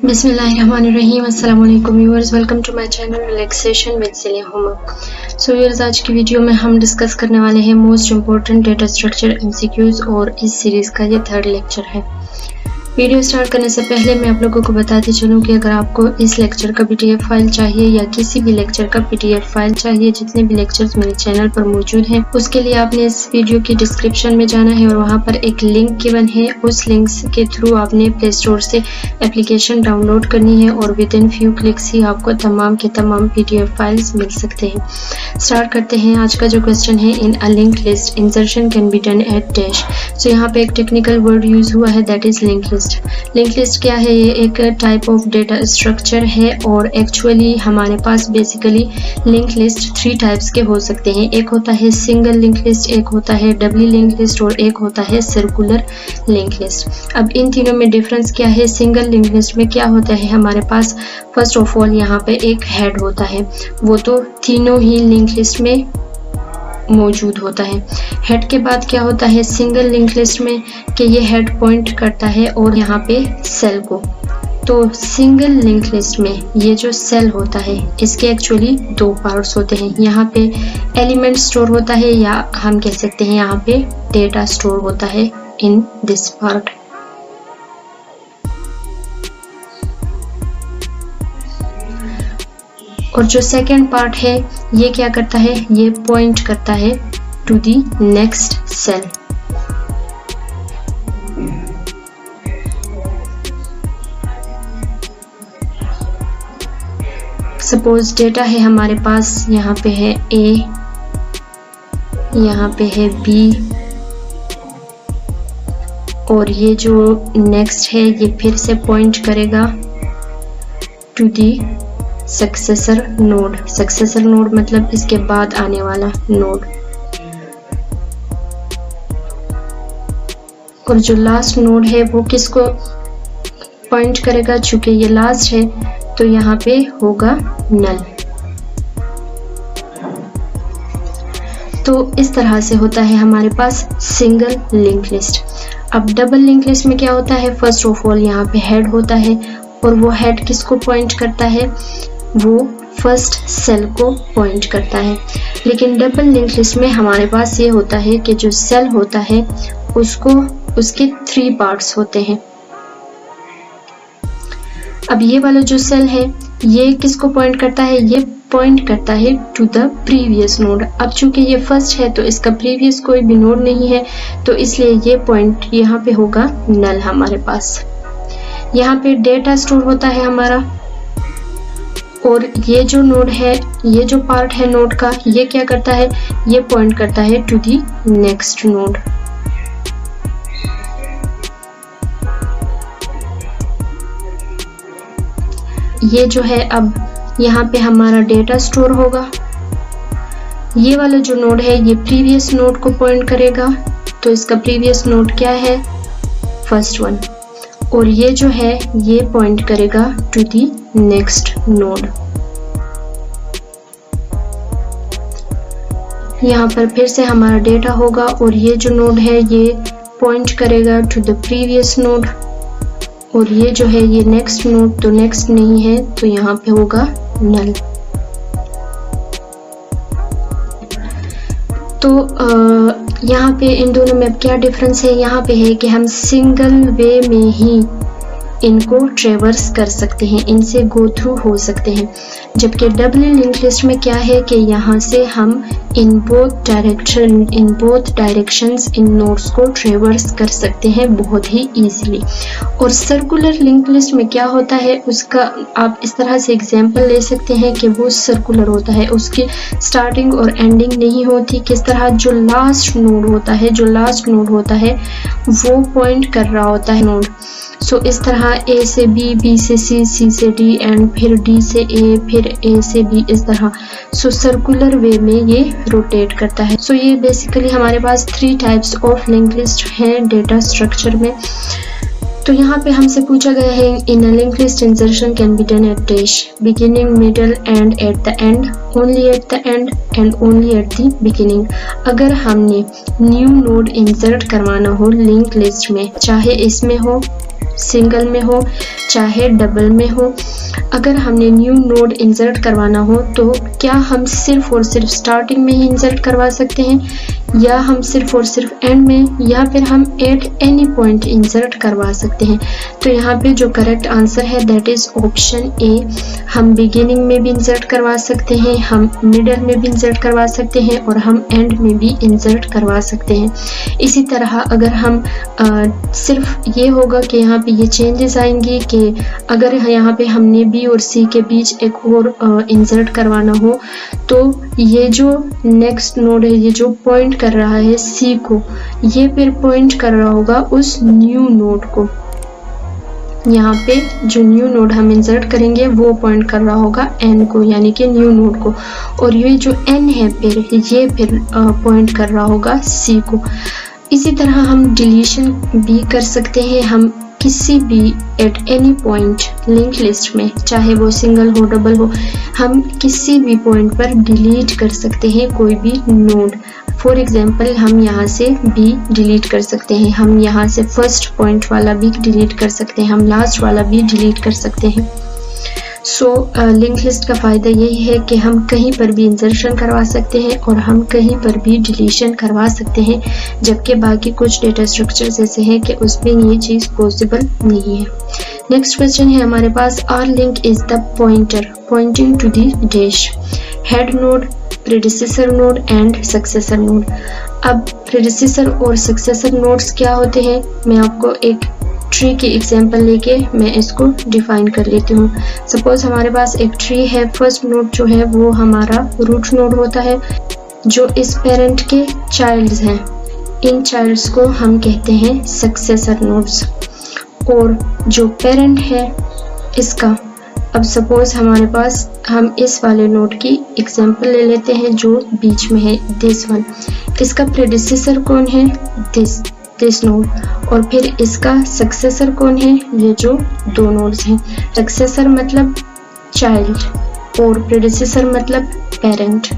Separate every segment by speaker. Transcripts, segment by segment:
Speaker 1: बिस्मिल्लाहिर्रहमानिर्रहीम। अस्सलाम वालेकुम viewers, welcome to my channel relaxation with Zilia homework. So viewers, आज की वीडियो में हम डिस्कस करने वाले हैं most important data structure MCQs और इस सीरीज़ का ये थर्ड लेक्चर है। वीडियो स्टार्ट करने से पहले मैं आप लोगों को बताती चलूँ कि अगर आपको इस लेक्चर का पीडीएफ फाइल चाहिए या किसी भी लेक्चर का पीडीएफ फाइल चाहिए, जितने भी लेक्चर्स मेरे चैनल पर मौजूद हैं, उसके लिए आपने इस वीडियो की डिस्क्रिप्शन में जाना है और वहाँ पर एक लिंक गिवन है। उस लिंक के थ्रू आपने प्ले स्टोर से एप्लीकेशन डाउनलोड करनी है और विद इन फ्यू क्लिक्स ही आपको तमाम के तमाम पीडीएफ फाइल्स मिल सकते हैं। स्टार्ट करते हैं। आज का जो क्वेश्चन है, in a link list insertion can be done at dash. So यहाँ पे एक टेक्निकल वर्ड यूज हुआ है, that is link list. Link list क्या है? ये एक टाइप ऑफ डेटा स्ट्रक्चर है और एक्चुअली हमारे पास basically link list three types के हो सकते हैं। एक होता है सिंगल लिंक लिस्ट, एक होता है डबल लिंक लिस्ट और एक होता है सर्कुलर लिंक लिस्ट। अब इन तीनों में डिफरेंस क्या है? सिंगल लिंक लिस्ट में क्या होता है, हमारे पास फर्स्ट ऑफ ऑल यहाँ पे एक हेड होता है, वो तो तीनों ही लिंक लिस्ट में मौजूद होता है। हेड के बाद क्या होता है सिंगल लिंक लिस्ट में कि ये हेड पॉइंट करता है और यहाँ पे सेल को। तो सिंगल लिंक लिस्ट में ये जो सेल होता है इसके एक्चुअली दो पार्ट्स होते हैं। यहाँ पे एलिमेंट स्टोर होता है या हम कह सकते हैं यहाँ पे डेटा स्टोर होता है इन दिस पार्ट। और जो सेकेंड पार्ट है ये क्या करता है, ये पॉइंट करता है to the next cell. Suppose data है हमारे पास, यहाँ पे है ए, यहाँ पे है बी और ये जो नेक्स्ट है ये फिर से पॉइंट करेगा to the successor node. Successor node मतलब इसके बाद आने वाला नोड। और जो लास्ट नोड है वो किसको पॉइंट करेगा? चूंकि ये लास्ट है तो यहाँ पे होगा नल। तो इस तरह से होता है हमारे पास सिंगल लिंक लिस्ट। अब डबल लिंक लिस्ट में क्या होता है? फर्स्ट ऑफ ऑल यहाँ पे हेड होता है और वो हेड किसको पॉइंट करता है? वो फर्स्ट सेल को पॉइंट करता है। लेकिन डबल लिंक लिस्ट में हमारे पास ये होता है कि जो सेल होता है उसके थ्री पार्ट्स होते हैं। अब ये वाला जो सेल है ये किसको पॉइंट करता है? ये पॉइंट करता है टू द प्रीवियस नोड। अब चूंकि ये फर्स्ट है तो इसका प्रीवियस कोई भी नोड नहीं है, तो इसलिए ये पॉइंट यहाँ पे होगा नल हमारे पास। यहाँ पे डेटा स्टोर होता है हमारा और ये जो नोड है, ये जो पार्ट है नोड का, ये क्या करता है? ये पॉइंट करता है टू दी नेक्स्ट नोड। ये जो है अब यहाँ पे हमारा डेटा स्टोर होगा। ये वाला जो नोड है ये प्रीवियस नोड को पॉइंट करेगा, तो इसका प्रीवियस नोड क्या है? First one. और ये जो है ये पॉइंट करेगा टू दी नेक्स्ट नोड। यहाँ पर फिर से हमारा डेटा होगा और ये जो नोड है ये पॉइंट करेगा टू द प्रीवियस नोड और ये जो है ये नेक्स्ट नोड तो नेक्स्ट नहीं है, तो यहाँ पे होगा नल। तो यहाँ पे इन दोनों में अब क्या डिफरेंस है? यहाँ पे है कि हम सिंगल वे में ही इनको ट्रेवर्स कर सकते हैं, इनसे गो थ्रू हो सकते हैं। जबकि डबल लिंक लिस्ट में क्या है कि यहाँ से हम in both directions in nodes को ट्रेवर्स कर सकते हैं बहुत ही इजीली। और सर्कुलर लिंक लिस्ट में क्या होता है, उसका आप इस तरह से एग्जांपल ले सकते हैं कि वो सर्कुलर होता है, उसकी स्टार्टिंग और एंडिंग नहीं होती। किस तरह? जो लास्ट नोड होता है वो पॉइंट कर रहा होता है नोड। सो इस तरह ए से बी, बी से सी, सी से डी एंड फिर डी से ए, फिर ए से बी, इस तरह। सो सर्कुलर वे में ये रोटेट करता है। सो ये बेसिकली हमारे पास three types of link list हैं डेटा स्ट्रक्चर में। तो यहाँ पे हमसे पूछा गया है, in a link list insertion can be done at dash, beginning, middle and at the end, only at the end and only at the beginning. अगर हमने न्यू नोड इंसर्ट करवाना हो लिंक लिस्ट में, चाहे इसमें हो सिंगल में हो चाहे डबल में हो। अगर हमने न्यू नोड इंसर्ट करवाना हो तो क्या हम सिर्फ और सिर्फ स्टार्टिंग में ही इंसर्ट करवा सकते हैं, या हम सिर्फ और सिर्फ एंड में, या फिर हम एट एनी पॉइंट इंसर्ट करवा सकते हैं। तो यहाँ पे जो करेक्ट आंसर है दैट इज ऑप्शन ए। हम बिगिनिंग में भी इंसर्ट करवा सकते हैं, हम मिडल में भी इंसर्ट करवा सकते हैं और हम एंड में भी इंसर्ट करवा सकते हैं। इसी तरह अगर हम सिर्फ ये होगा कि यहाँ पे ये चेंजेस आएंगी कि अगर यहाँ पे हमने बी और सी के बीच एक और इंसर्ट करवाना हो तो ये जो नेक्स्ट नोड है, ये जो पॉइंट कर रहा है सी को, ये फिर पॉइंट कर रहा होगा उस न्यू नोड को। यहाँ पे जो न्यू नोड हम इंसर्ट करेंगे वो पॉइंट कर रहा होगा एन को, यानी कि न्यू नोड को, और ये जो एन है फिर ये फिर पॉइंट कर रहा होगा सी को। इसी तरह हम डिलीशन भी कर सकते हैं। हम किसी भी at any point link list में, चाहे वो सिंगल हो डबल हो, हम किसी भी पॉइंट पर डिलीट कर सकते हैं कोई भी नोड। फॉर एग्जाम्पल हम यहाँ से भी डिलीट कर सकते हैं, हम यहाँ से फर्स्ट पॉइंट वाला भी डिलीट कर सकते हैं, हम लास्ट वाला भी डिलीट कर सकते हैं। सो लिंक लिस्ट का फ़ायदा यही है कि हम कहीं पर भी इंसर्शन करवा सकते हैं और हम कहीं पर भी डिलीशन करवा सकते हैं, जबकि बाकी कुछ डेटा स्ट्रक्चर्स ऐसे हैं कि उसमें ये चीज़ पॉसिबल नहीं है। नेक्स्ट क्वेश्चन है हमारे पास, R link is the pointer pointing to the dash, head node, predecessor node and successor node. अब प्रेडिसेसर और सक्सेसर नोड्स क्या होते हैं, मैं आपको एक ट्री की एग्जांपल लेके मैं इसको डिफाइन कर लेती हूँ। सपोज हमारे पास एक ट्री है, फर्स्ट नोड जो है वो हमारा रूट नोड होता है, जो इस पेरेंट के चाइल्ड्स हैं, इन चाइल्ड्स को हम कहते हैं सक्सेसर नोड्स। और जो पेरेंट है इसका, अब सपोज हमारे पास हम इस वाले नोड की एग्जांपल ले लेते हैं जो बीच में है, दिस वन। इसका प्रेडिसेसर कौन है, दिस नोड, और फिर इसका सक्सेसर कौन है, ये जो दो नोड्स हैं। सक्सेसर मतलब चाइल्ड और प्रेडिसेसर मतलब पेरेंट।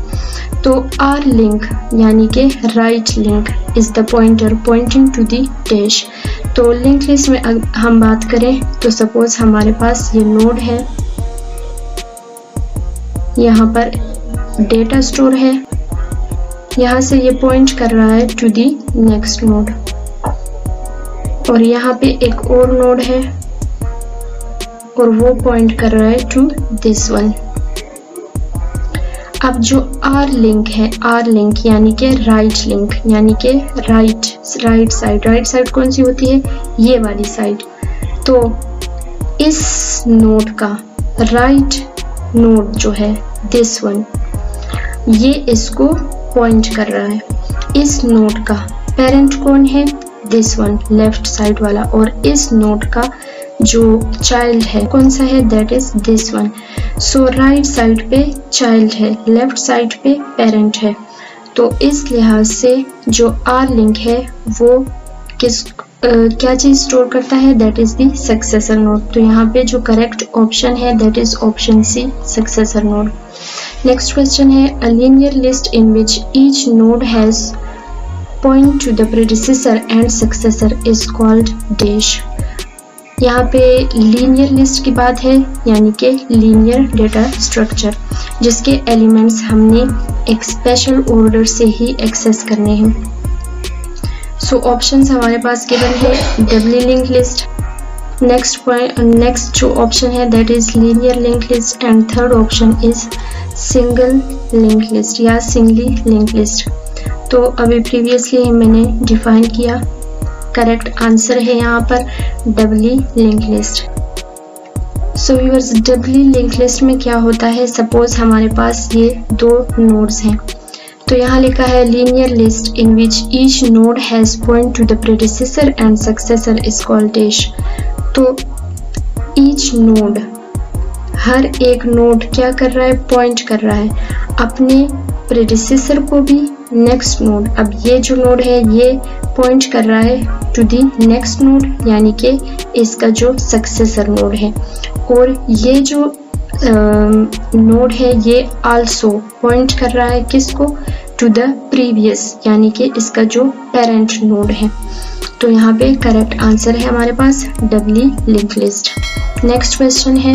Speaker 1: तो आर लिंक यानी कि right link is the pointer pointing to the dash. तो लिंक लिस्ट में हम बात करें तो सपोज हमारे पास ये नोड है, यहाँ पर डेटा स्टोर है, यहाँ से ये पॉइंट कर रहा है टू द नेक्स्ट नोड, और यहाँ पे एक और नोड है और वो पॉइंट कर रहा है टू दिस वन। अब जो आर लिंक है, आर लिंक यानी कि राइट लिंक, यानी कि राइट साइड कौन सी होती है, ये वाली साइड। तो इस नोड का राइट नोड जो है दिस वन, ये इसको पॉइंट कर रहा है। इस नोड का पेरेंट कौन है, दिस वन लेफ्ट साइड वाला, और इस नोड का जो चाइल्ड है कौन सा है, that is this one. So right side पे चाइल्ड है, लेफ्ट साइड पे पेरेंट है। तो इस लिहाज से जो आर लिंक है वो क्या चीज स्टोर करता है, that is the successor node. तो यहाँ पे जो करेक्ट ऑप्शन है that is option C, successor node. Next question है, a linear list in which each node has point to the predecessor and successor is called dash. यहाँ पे linear list की बात है, यानी कि लीनियर डेटा स्ट्रक्चर जिसके एलिमेंट्स हमने एक स्पेशल ऑर्डर से ही एक्सेस करने हैं। सो ऑप्शंस हमारे पास गिवन है, डबली लिंक लिस्ट, नेक्स्ट जो ऑप्शन है that is linear link list, and third option is single link list या सिंगली लिंक लिस्ट। तो अभी प्रीवियसली मैंने डिफाइन किया, करेक्ट आंसर है यहाँ पर doubly link list. So viewers, doubly link list में क्या होता है, सपोज हमारे पास ये दो नोड्स हैं, तो यहाँ लिखा है linear list in which each node has point to the predecessor and successor is called dash. तो ईच नोड, हर एक नोड क्या कर रहा है, पॉइंट कर रहा है अपने प्रेडिसेसर को भी नेक्स्ट नोड। अब ये जो नोड है ये पॉइंट कर रहा है टू दी नेक्स्ट नोड, यानी कि इसका जो सक्सेसर नोड है, और ये जो नोड है ये आल्सो पॉइंट कर रहा है किसको, टू द प्रीवियस, यानी कि इसका जो पेरेंट नोड है। तो यहाँ पे करेक्ट आंसर है हमारे पास doubly link list. Next question है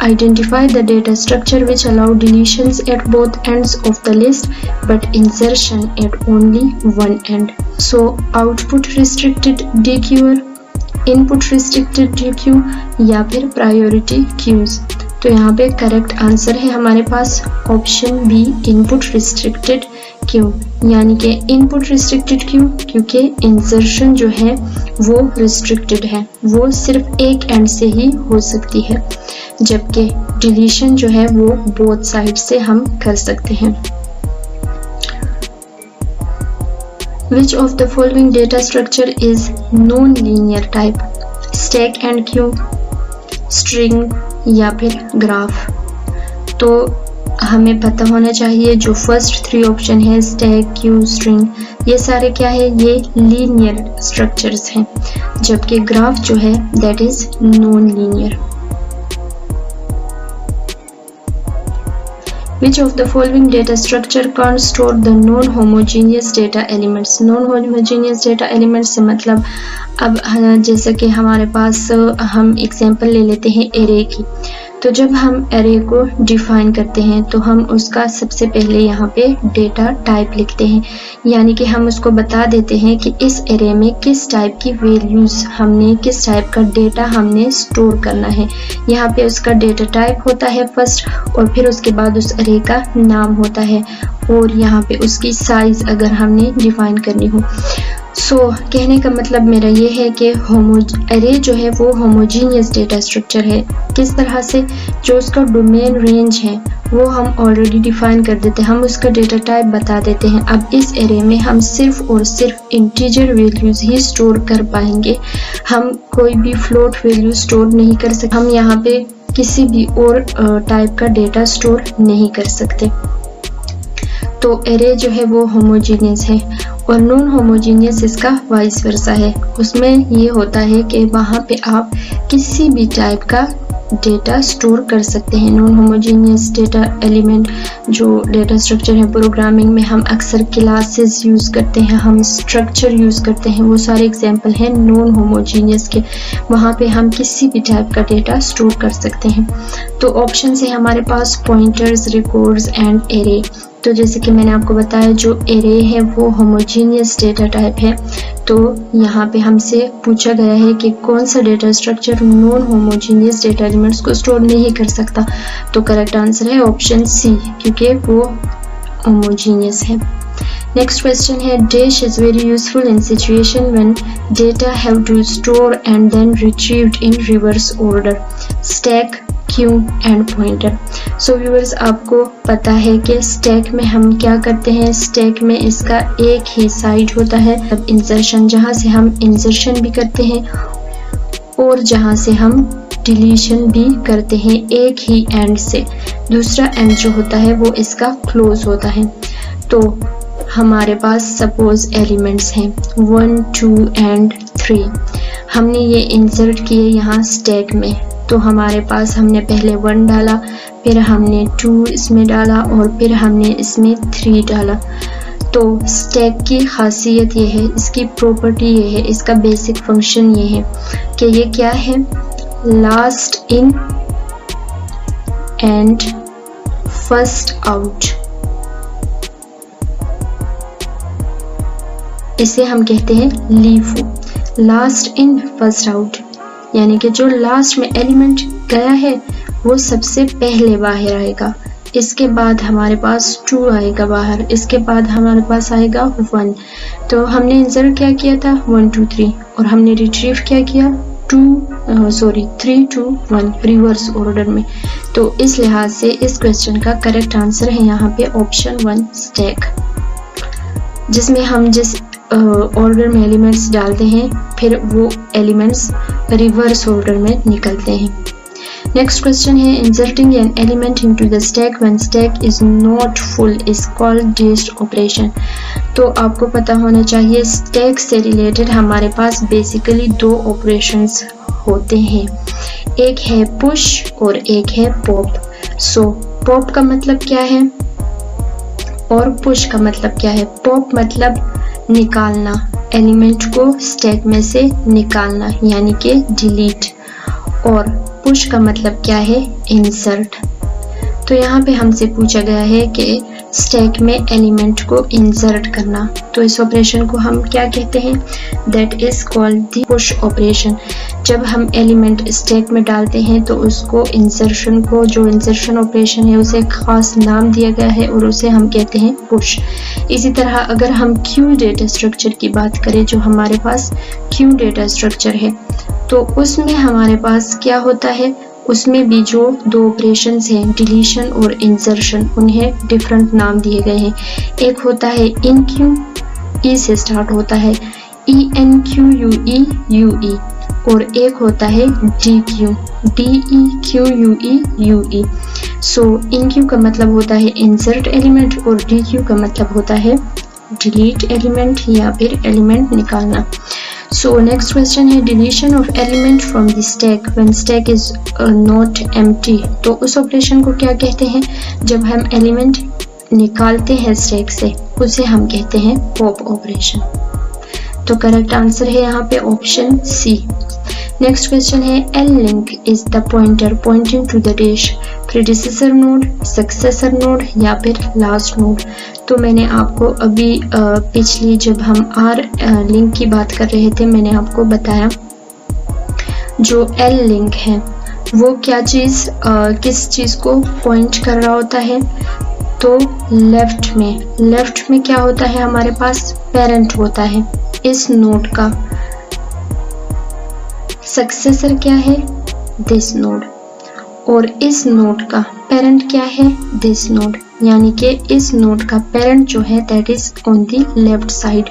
Speaker 1: identify the data structure which allow deletions at both ends of the list but insertion at only one end. So output restricted deque, input restricted deque या फिर priority cues. तो यहाँ पे correct answer है हमारे पास option B input restricted queue, यानी कि इनपुट रिस्ट्रिक्टेड क्यू क्योंकि इंसर्शन जो है वो रिस्ट्रिक्टेड है, वो सिर्फ एक एंड से ही हो सकती है, जबकि डिलीशन जो है वो बोथ साइड से हम कर सकते हैं। Which of the following data structure is non-linear type? Stack and queue, string या फिर ग्राफ। तो हमें पता होना चाहिए जो फर्स्ट थ्री ऑप्शन है स्टैक, क्यू, स्ट्रिंग, ये सारे क्या है, ये लीनियर स्ट्रक्चर्स हैं, जबकि ग्राफ जो है that is non linear. Which of the following data structure can store the non-homogeneous data elements? Non-homogeneous data elements से मतलब अब जैसे कि हमारे पास हम एग्जांपल ले लेते हैं एरे की। तो जब हम एरे को डिफाइन करते हैं तो हम उसका सबसे पहले यहाँ पे डेटा टाइप लिखते हैं, यानी कि हम उसको बता देते हैं कि इस एरे में किस टाइप की वैल्यूज हमने, किस टाइप का डेटा हमने स्टोर करना है। यहाँ पे उसका डेटा टाइप होता है फर्स्ट, और फिर उसके बाद उस एरे का नाम होता है, और यहाँ पे उसकी साइज अगर हमने डिफाइन करनी हो। सो कहने का मतलब मेरा ये है कि एरे जो है वो होमोजीनियस डेटा स्ट्रक्चर है। किस तरह से, जो उसका डोमेन रेंज है वो हम ऑलरेडी डिफाइन कर देते हैं, हम उसका डेटा टाइप बता देते हैं। अब इस एरे में हम सिर्फ और सिर्फ इंटीजर वैल्यूज ही स्टोर कर पाएंगे, हम कोई भी फ्लोट वैल्यू स्टोर नहीं कर सकते, हम यहाँ पे किसी भी और टाइप का डेटा स्टोर नहीं कर सकते। तो एरे जो है वो होमोजीनियस है, और नॉन होमोजीनियस इसका वाइस वर्सा है। उसमें ये होता है कि वहाँ पे आप किसी भी टाइप का डेटा स्टोर कर सकते हैं। नॉन होमोजीनियस डेटा एलिमेंट जो डेटा स्ट्रक्चर है प्रोग्रामिंग में हम अक्सर क्लासेस यूज़ करते हैं, हम स्ट्रक्चर यूज़ करते हैं, वो सारे एग्जांपल हैं नॉन होमोजीनियस के। वहाँ पे हम किसी भी टाइप का डेटा स्टोर कर सकते हैं। तो ऑप्शन है हमारे पास पॉइंटर्स, रिकॉर्ड्स एंड एरे। तो जैसे कि मैंने आपको बताया जो एरे है वो होमोजीनियस डेटा टाइप है। तो यहाँ पे हमसे पूछा गया है कि कौन सा data structure non homogeneous data elements को स्टोर नहीं कर सकता। तो करेक्ट आंसर है ऑप्शन सी, क्योंकि वो होमोजीनियस है। नेक्स्ट क्वेश्चन है dash is very useful in situation when data have to store and then retrieved in reverse order, stack, queue and pointer. So viewers, आपको पता है कि स्टैक में हम क्या करते हैं, स्टैक में इसका एक ही साइड होता है, अब इंसर्शन, जहाँ से हम इंसर्शन भी करते हैं और जहाँ से हम डिलीशन भी करते हैं एक ही एंड से। दूसरा एंड जो होता है वो इसका क्लोज होता है। तो हमारे पास सपोज एलिमेंट्स हैं 1, 2 एंड 3, हमने ये इंसर्ट किए यहाँ स्टैक में। तो हमारे पास हमने पहले 1 डाला, फिर हमने 2 इसमें डाला, और फिर हमने इसमें 3 डाला। तो स्टैक की खासियत ये है, इसकी प्रॉपर्टी ये है, इसका बेसिक फंक्शन ये है कि ये क्या है, last in and first out. इसे हम कहते हैं LIFO, last in first out, यानी कि जो लास्ट में एलिमेंट गया है वो सबसे पहले बाहर आएगा, इसके बाद हमारे पास 2 आएगा बाहर, इसके बाद हमारे पास आएगा 1। तो हमने इंसर्ट क्या किया था 1, 2, 3, और हमने रिट्रीव क्या किया 3, 2, 1 रिवर्स ऑर्डर में। तो इस लिहाज से इस क्वेश्चन का करेक्ट आंसर है यहाँ पे ऑप्शन 1 स्टैक, जिसमें हम जिस ऑर्डर में एलिमेंट्स डालते हैं फिर वो एलिमेंट्स रिवर्स ऑर्डर में निकलते हैं। नेक्स्ट क्वेश्चन है inserting an element into the stack when stack is not full is called dash operation. तो आपको पता होना चाहिए स्टैक से रिलेटेड हमारे पास बेसिकली 2 ऑपरेशंस होते हैं, एक है पुश और एक है पॉप। सो पॉप का मतलब क्या है, और पुश का मतलब क्या है? पॉप मतलब निकालना, एलिमेंट को स्टैक में से निकालना यानी कि डिलीट, और पुश का मतलब क्या है? इंसर्ट। तो यहाँ पे हमसे पूछा गया है कि स्टैक में एलिमेंट को इंसर्ट करना, तो इस ऑपरेशन को हम क्या कहते हैं? That is called the push operation. जब हम एलिमेंट स्टैक में डालते हैं तो उसको इंसर्शन को, जो इंसर्शन ऑपरेशन है उसे खास नाम दिया गया है और उसे हम कहते हैं पुश। इसी तरह अगर हम क्यू डेटा स्ट्रक्चर की बात करें, जो हमारे पास क्यू डेटा स्ट्रक्चर है, तो उसमें हमारे पास क्या होता है? उसमें भी जो दो ऑपरेशंस हैं, डिलीशन और इंसर्शन, उन्हें डिफरेंट नाम दिए गए हैं। एक होता है इन क्यू, ई से स्टार्ट होता है, ENQUE, और एक होता है DQ, DEQUE। सो इन क्यू का मतलब होता है इंसर्ट एलिमेंट और DQ का मतलब होता है डिलीट एलिमेंट या फिर एलिमेंट निकालना। So next question है deletion of element from the stack when stack is not empty। तो उस ऑपरेशन को क्या कहते हैं? जब हम एलिमेंट निकालते हैं स्टैक से, उसे हम कहते हैं पॉप ऑपरेशन। तो करेक्ट आंसर है यहाँ पे ऑप्शन सी। नेक्स्ट क्वेश्चन है L link is the pointer pointing to the dash, predecessor node, successor node या फिर last node। तो मैंने आपको अभी पिछली जब हम R लिंक की बात कर रहे थे, मैंने आपको बताया जो L लिंक है वो क्या चीज़ किस चीज़ को पॉइंट कर रहा होता है? तो लेफ्ट में क्या होता है? हमारे पास पेरेंट होता है इस नोड का। सक्सेसर क्या है? This node. और इस नोड का पेरेंट क्या है? This node. यानी कि इस नोड का पेरेंट जो है that is on the left side.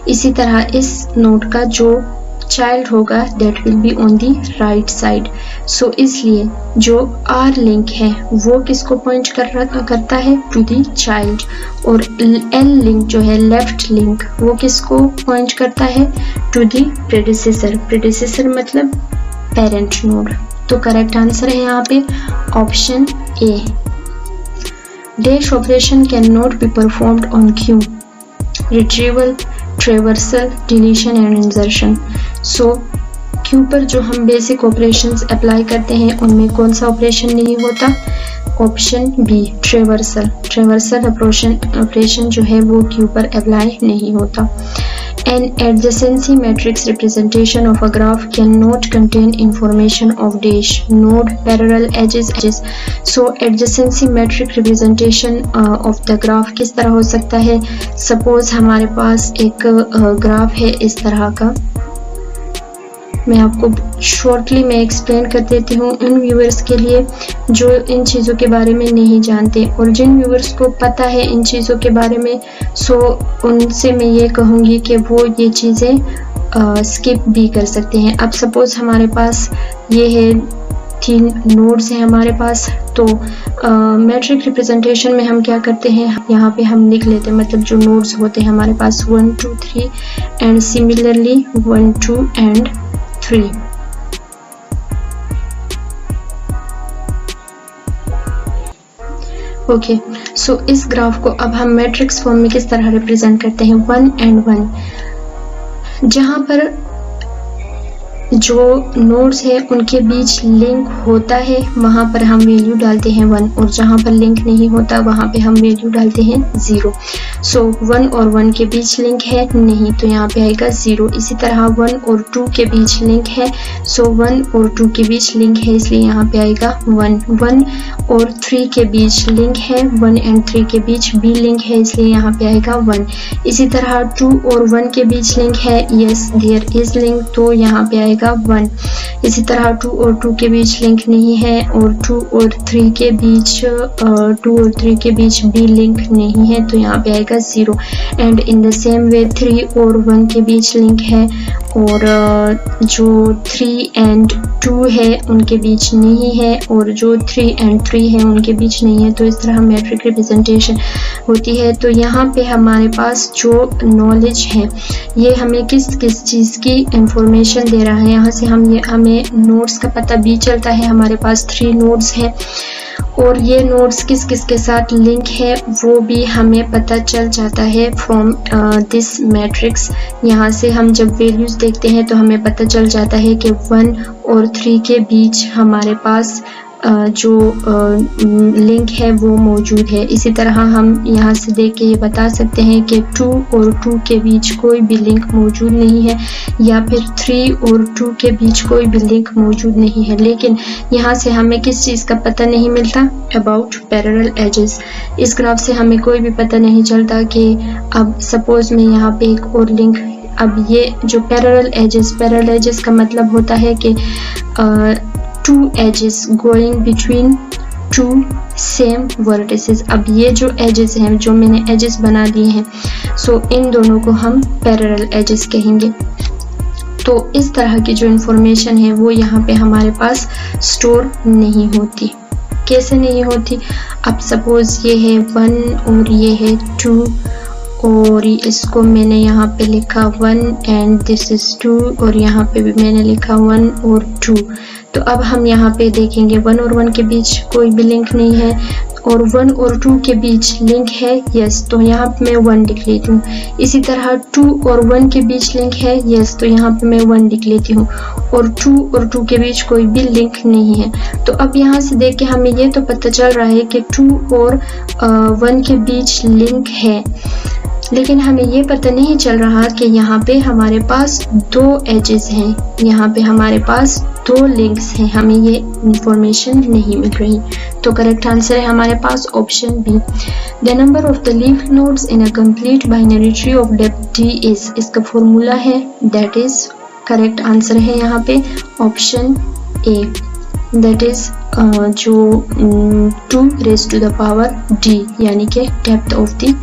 Speaker 1: इसी तरह इस नोड का जो चाइल्ड होगा that will be on the right side. So इसलिए जो आर लिंक है वो किसको पॉइंट करता है? To the child. और एल लिंक जो है लेफ्ट लिंक वो किसको पॉइंट करता है? To the predecessor. प्रेडिसेसर मतलब पेरेंट नोड। तो करेक्ट आंसर है यहाँ पे option A. Dash operation can not be performed on queue, retrieval, traversal, deletion and insertion. So queue पर जो हम बेसिक ऑपरेशंस अप्लाई करते हैं उनमें कौन सा ऑपरेशन नहीं होता? Option B traversal. Traversal operation जो है वो क्यू पर अप्लाई नहीं होता। An adjacency matrix representation of a graph cannot contain information of dash, node, parallel edges. So adjacency matrix representation of the graph किस तरह हो सकता है? Suppose हमारे पास एक ग्राफ है इस तरह का, मैं आपको शॉर्टली में एक्सप्लेन कर देती हूँ उन व्यूअर्स के लिए जो इन चीज़ों के बारे में नहीं जानते, और जिन व्यूअर्स को पता है इन चीज़ों के बारे में सो उनसे मैं ये कहूँगी कि वो ये चीज़ें स्किप भी कर सकते हैं। अब सपोज़ हमारे पास ये है 3 नोड्स हैं हमारे पास, तो मैट्रिक रिप्रेजेंटेशन में हम क्या करते हैं? यहाँ पे हम लिख लेते हैं, मतलब जो नोड्स होते हैं हमारे पास 1 2 3 एंड सिमिलरली 1 2 एंड 3। ओके, सो इस ग्राफ को अब हम मैट्रिक्स फॉर्म में किस तरह रिप्रेजेंट करते हैं? 1 एंड 1। जहां पर जो नोड्स है उनके बीच लिंक होता है वहां पर हम वैल्यू डालते हैं 1, और जहां पर लिंक नहीं होता वहां पे हम वैल्यू डालते हैं 0। सो 1 और 1 के बीच लिंक है नहीं, तो यहाँ पे आएगा 0। इसी तरह 1 और 2 के बीच लिंक है, सो 1 और 2 के बीच लिंक है इसलिए यहाँ पे आएगा 1। 1 और 3 के बीच लिंक है, 1 एंड 3 के बीच भी लिंक है इसलिए यहाँ पे आएगा 1। इसी तरह 2 और 1 के बीच लिंक है, यस देयर इज लिंक, तो यहाँ पे आएगा 1। इसी तरह 2 और 2 के बीच लिंक नहीं है, और 2 और 3 के बीच भी लिंक नहीं है तो यहाँ पे आएगा 0। And in the same way 3 और 1 के बीच लिंक है, और जो 3 एंड 2 है उनके बीच नहीं है, और जो 3 एंड 3 है उनके बीच नहीं है। तो इस तरह मैट्रिक रिप्रेजेंटेशन होती है। तो यहाँ पे हमारे पास जो नॉलेज है ये हमें किस किस चीज़ की इंफॉर्मेशन दे रहा है, यहाँ से हमें नोड्स का पता भी चलता है। हमारे पास 3 नोड्स हैं और ये नोड्स किस किस के साथ लिंक है वो भी हमें पता चल जाता है फ्रॉम दिस मैट्रिक्स। यहाँ से हम जब वैल्यूज़ देखते हैं तो हमें पता चल जाता है कि 1 और 3 के बीच हमारे पास जो लिंक है वो मौजूद है। इसी तरह हम यहाँ से देख के ये बता सकते हैं कि 2 और 2 के बीच कोई भी लिंक मौजूद नहीं है, या फिर 3 और 2 के बीच कोई भी लिंक मौजूद नहीं है। लेकिन यहाँ से हमें किस चीज़ का पता नहीं मिलता? About parallel edges. इस ग्राफ से हमें कोई भी पता नहीं चलता कि अब सपोज में यहाँ पे एक और लिंक, अब ये जो पैरेलल एजेस का मतलब होता है कि two edges going between two same vertices। अब ये जो edges हैं, जो मैंने edges बना दिए हैं, सो इन दोनों को हम parallel edges कहेंगे। तो इस तरह की जो इंफॉर्मेशन है वो यहाँ पे हमारे पास स्टोर नहीं होती। कैसे नहीं होती? अब सपोज ये है 1 और ये है 2 और इसको मैंने यहाँ पे लिखा 1 एंड दिस इज 2 और यहाँ पे भी मैंने लिखा 1 और 2। तो अब हम यहाँ पे देखेंगे 1 और 1 के बीच कोई भी लिंक नहीं है, और 1 और 2 के बीच लिंक है, यस, तो यहाँ पे मैं 1 लिख लेती हूँ। इसी तरह 2 और 1 के बीच लिंक है, यस, तो यहाँ पे मैं 1 लिख लेती हूँ। और 2 और 2 के बीच कोई भी लिंक नहीं है। तो अब यहाँ से देख के हमें ये तो पता चल रहा है कि 2 और 1 के बीच लिंक है, लेकिन हमें ये पता नहीं चल रहा कि यहाँ पे हमारे पास 2 एजेस हैं, यहाँ पे हमारे पास 2 लिंक्स हैं, हमें ये इंफॉर्मेशन नहीं मिल रही। तो करेक्ट आंसर है हमारे पास option B. The number of the leaf nodes in a complete binary tree of depth d is, इसका फॉर्मूला है, दैट इज, करेक्ट आंसर है यहाँ पे ऑप्शन ए, दैट इज जो 2 raised to the power d, यानी कि depth of the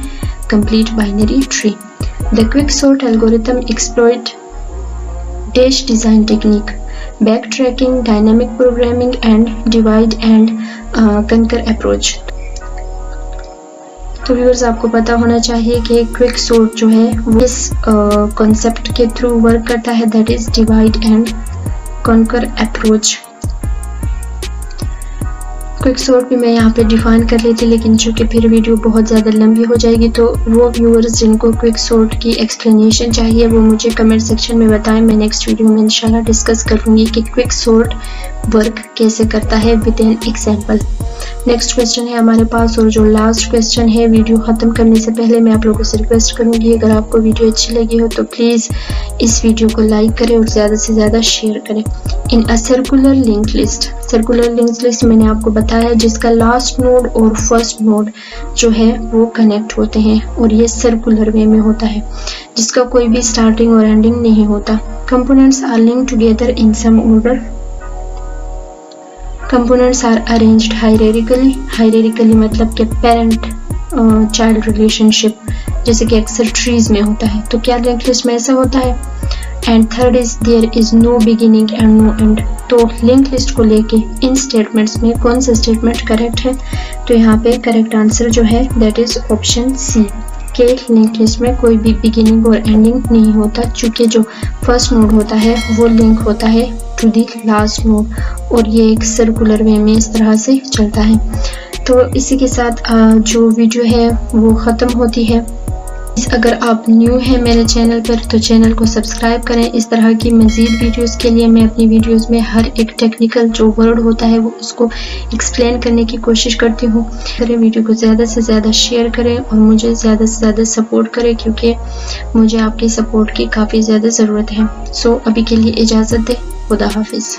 Speaker 1: complete binary tree. The quicksort algorithm exploit dash design technique, backtracking, dynamic programming and divide and conquer approach। तो viewers आपको पता होना चाहिए कि quick sort जो है वो इस कॉन्सेप्ट के थ्रू वर्क करता है, that is divide and conquer approach. Quick sort भी मैं यहाँ पे डिफाइन कर लेती, लेकिन चूंकि फिर वीडियो बहुत ज़्यादा लंबी हो जाएगी, तो वो व्यूअर्स जिनको क्विक सॉर्ट की एक्सप्लेनेशन चाहिए वो मुझे कमेंट सेक्शन में बताएं। मैं नेक्स्ट वीडियो में इंशाल्लाह डिस्कस करूँगी कि क्विक सॉर्ट वर्क कैसे करता है with an example. Next question है हमारे पास, और जो लास्ट क्वेश्चन है, वीडियो ख़त्म करने से पहले मैं आप लोगों से रिक्वेस्ट करूँगी, अगर आपको वीडियो अच्छी लगी हो तो प्लीज़ इस वीडियो को लाइक करें और ज़्यादा से ज़्यादा शेयर करें। In a circular link list, circular link list मैंने आपको बताया जिसका लास्ट नोड और फर्स्ट नोड जो है वो कनेक्ट होते हैं, और ये सर्कुलर वे में होता है जिसका कोई भी स्टार्टिंग और एंडिंग नहीं होता। Components are linked together in some order, components are arranged hierarchically, hierarchically मतलब कि पेरेंट चाइल्ड रिलेशनशिप, जैसे कि अक्सर ट्रीज में होता है, तो क्या लिंक लिस्ट में ऐसा होता है। And third is there is no beginning and no end. तो लिंक लिस्ट को लेके इन स्टेटमेंट्स में कौन सा स्टेटमेंट करेक्ट है? तो यहाँ पे करेक्ट आंसर जो है दैट इज ऑप्शन सी, के लिंक लिस्ट में कोई भी बिगिनिंग और एंडिंग नहीं होता, चूँकि जो फर्स्ट नोड होता है वो लिंक होता है टू दी लास्ट नोड, और ये एक सर्कुलर वे में इस तरह से चलता है। तो इसी के साथ जो वीडियो है वो ख़त्म होती है। अगर आप न्यू हैं मेरे चैनल पर तो चैनल को सब्सक्राइब करें। इस तरह की मज़ीद वीडियोस के लिए मैं अपनी वीडियोस में हर एक टेक्निकल जो वर्ड होता है वो उसको एक्सप्लेन करने की कोशिश करती हूँ। करें वीडियो को ज़्यादा से ज़्यादा शेयर करें और मुझे ज़्यादा से ज़्यादा सपोर्ट करें, क्योंकि मुझे आपकी सपोर्ट की काफ़ी ज़्यादा ज़रूरत है। सो अभी के लिए इजाज़त दें, खुदा हाफिज़।